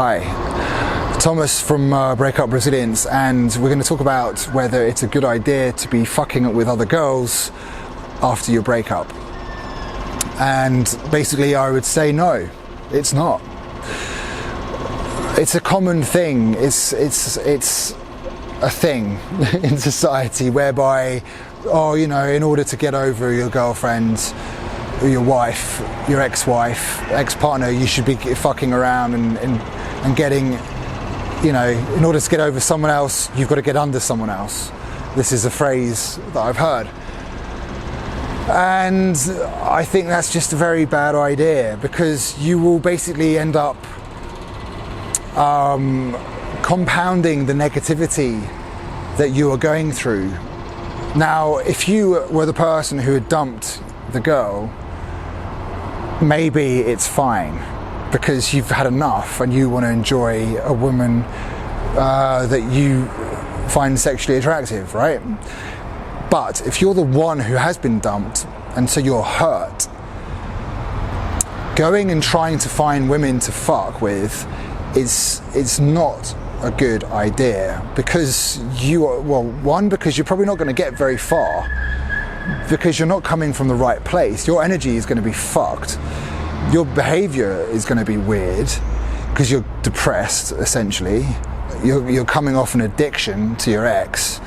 Hi, Thomas from Breakup Resilience, and we're going to talk about whether it's a good idea to be fucking with other girls after your breakup. And basically I would say no, it's not. It's a common thing, it's a thing in society whereby, in order to get over your girlfriend, your wife, your ex-wife, ex-partner, you should be fucking around and getting, in order to get over someone else, you've got to get under someone else. This is a phrase that I've heard. And I think that's just a very bad idea, because you will basically end up compounding the negativity that you are going through. Now, if you were the person who had dumped the girl, maybe it's fine because you've had enough and you want to enjoy a woman that you find sexually attractive, right? But if you're the one who has been dumped and so you're hurt, going and trying to find women to fuck with is not a good idea, because because you're probably not going to get very far, because you're not coming from the right place. Your energy is going to be fucked. Your behavior is going to be weird because you're depressed, essentially. You're coming off an addiction to your ex.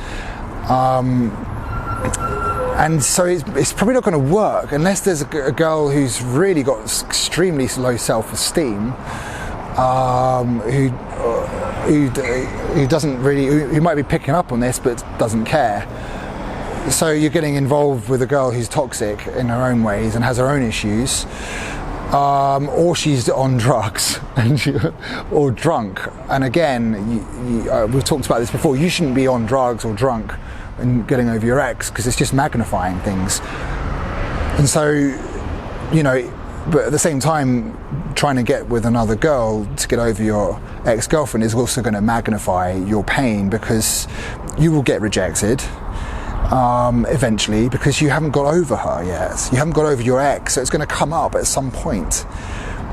And so it's probably not going to work unless there's a girl who's really got extremely low self-esteem, who doesn't really, who might be picking up on this but doesn't care. So you're getting involved with a girl who's toxic in her own ways and has her own issues, or she's on drugs or drunk. And again, we've talked about this before. You shouldn't be on drugs or drunk and getting over your ex, because it's just magnifying things. And so, but at the same time, trying to get with another girl to get over your ex-girlfriend is also going to magnify your pain, because you will get rejected eventually, because you haven't got over her yet. You haven't got over your ex, so it's going to come up at some point,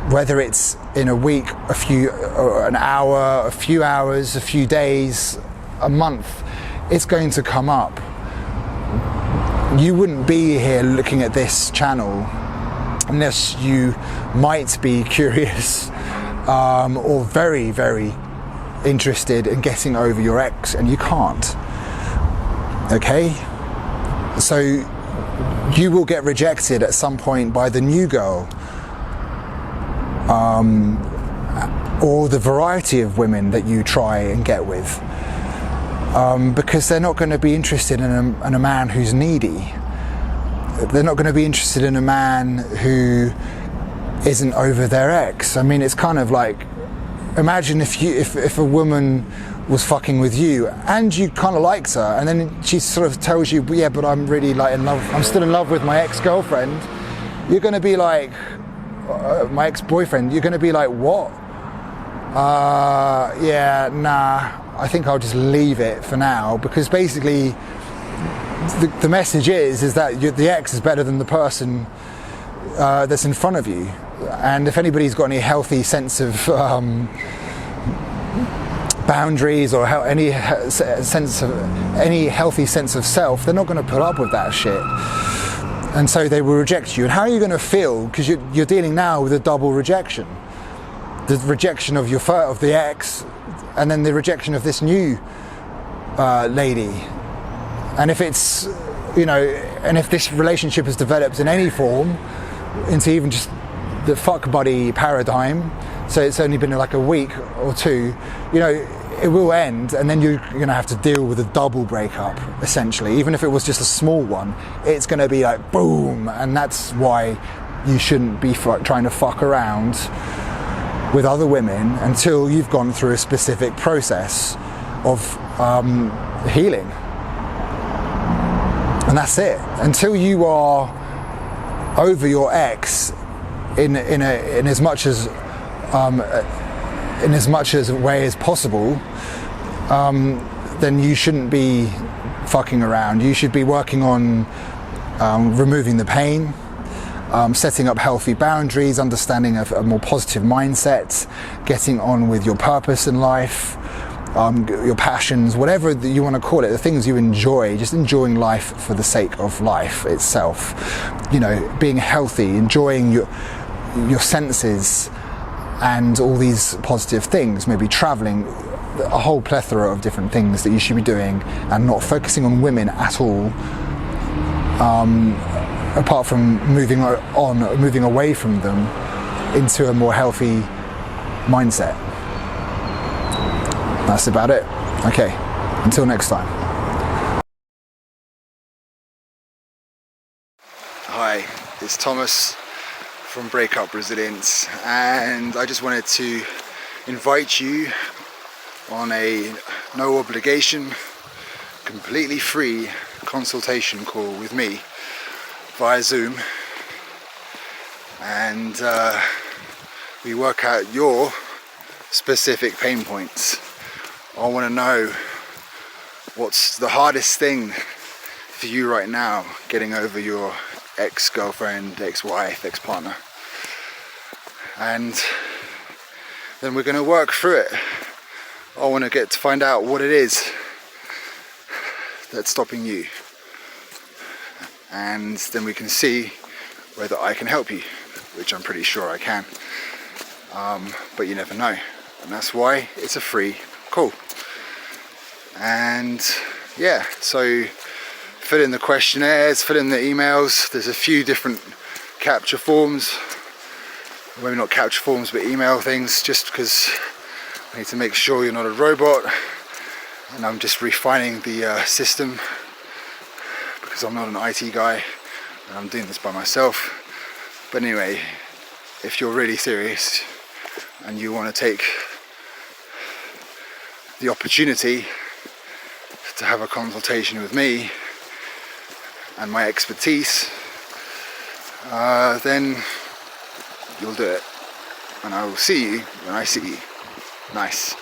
whether it's in a week, an hour, a few hours, a few days, a month. It's going to come up. You wouldn't be here looking at this channel unless you might be curious or very, very interested in getting over your ex, and you can't. Okay? So you will get rejected at some point by the new girl, or the variety of women that you try and get with, because they're not going to be interested in a man who's needy. They're not going to be interested in a man who isn't over their ex. I mean, it's kind of like, imagine if a woman was fucking with you and you kind of liked her, and then she sort of tells you, yeah, but I'm really in love, I'm still in love with my ex-girlfriend. You're going to be like, my ex-boyfriend, you're going to be like, what? Yeah, nah, I think I'll just leave it for now, because basically the message is that the ex is better than the person that's in front of you. And if anybody's got any healthy sense of boundaries or any healthy sense of self, they're not going to put up with that shit, and so they will reject you. And how are you going to feel? Because you're dealing now with a double rejection: the rejection of the ex, and then the rejection of this new lady. And if it's and if this relationship has developed in any form into even just the fuck buddy paradigm, so it's only been like a week or two, it will end, and then you're going to have to deal with a double breakup, essentially. Even if it was just a small one, it's going to be like boom. And that's why you shouldn't be trying to fuck around with other women until you've gone through a specific process of healing. And that's it. Until you are over your ex in as much as a way as possible, then you shouldn't be fucking around. You should be working on removing the pain, setting up healthy boundaries, understanding a more positive mindset, getting on with your purpose in life, your passions, whatever you want to call it, the things you enjoy, just enjoying life for the sake of life itself. Being healthy, enjoying your senses and all these positive things, maybe traveling, a whole plethora of different things that you should be doing, and not focusing on women at all, apart from moving away from them into a more healthy mindset. That's about it. Okay, until next time. Hi, it's Thomas from Breakup Resilience, and I just wanted to invite you on a no obligation, completely free consultation call with me via Zoom, and we work out your specific pain points. I want to know what's the hardest thing for you right now, getting over your ex-girlfriend, ex-wife, ex-partner, and then we're going to work through it. I want to get to find out what it is that's stopping you, and then we can see whether I can help you, which I'm pretty sure I can, but you never know, and that's why it's a free call. And yeah, so fill in the questionnaires, fill in the emails. There's a few different capture forms, maybe not capture forms but email things, just because I need to make sure you're not a robot, and I'm just refining the system because I'm not an IT guy and I'm doing this by myself. But anyway, if you're really serious and you want to take the opportunity to have a consultation with me and my expertise, then you'll do it, and I will see you when I see you. Nice.